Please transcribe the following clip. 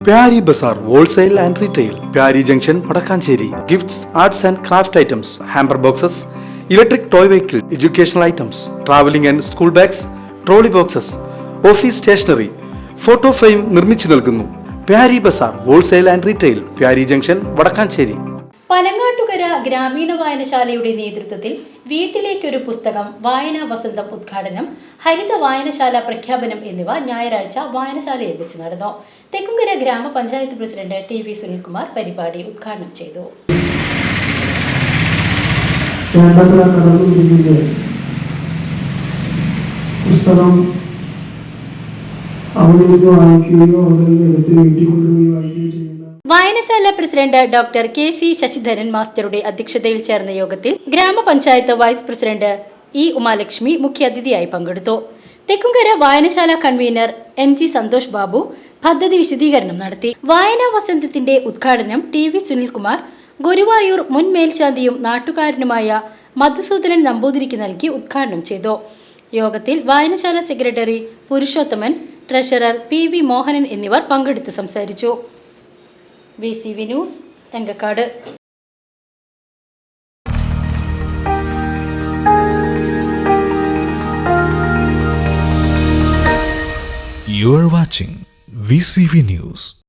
Pyari Bazaar Wholesale and Retail, Pyari Junction, Padakkancherry. Gifts, arts and craft items, hamper boxes, electric toy vehicle, educational items, traveling and school bags, trolley boxes, office stationery, photo frame നിർമ്മിച്ചു നൽകുന്നു. Pyari Bazaar Wholesale and Retail, Pyari Junction, Padakkancherry. Panangattukara ഗ്രാമീണ വായനശാലയുടെ നേതൃത്വത്തിൽ വീട്ടിലേക്കൊരു പുസ്തകം വായനാ വസന്തം ഉദ്ഘാടനം, ഹരിത വായനശാല പ്രഖ്യാപനം എന്നിവ ഞായറാഴ്ച വായനശാലയിൽ വെച്ച് നടന്നു. തെക്കുംകര ഗ്രാമപഞ്ചായത്ത് പ്രസിഡന്റ് ടി വി സുനിൽകുമാർ പരിപാടി ഉദ്ഘാടനം ചെയ്തു. പുസ്തകം വായനശാല president doctor K C Sasidharan മാസ്റ്ററുടെ അധ്യക്ഷതയിൽ ചേർന്ന യോഗത്തിൽ ഗ്രാമപഞ്ചായത്ത് വൈസ് പ്രസിഡന്റ് ഇ ഉമാലക്ഷ്മി മുഖ്യാതിഥിയായി പങ്കെടുത്തു. തെക്കുംകര വായനശാല convener M G Santhosh Babu പദ്ധതി വിശദീകരണം നടത്തി. വായനാ വസന്തത്തിന്റെ ഉദ്ഘാടനം ടി വി സുനിൽകുമാർ ഗുരുവായൂർ മുൻ മേൽശാന്തിയും നാട്ടുകാരനുമായ മധുസൂദനൻ നമ്പൂതിരിക്ക് നൽകി ഉദ്ഘാടനം ചെയ്തു. യോഗത്തിൽ വായനശാല secretary Purushothaman, treasurer P V Mohanan എന്നിവർ പങ്കെടുത്ത് സംസാരിച്ചു. VCV news, Thenkakkad. You are watching VCV News.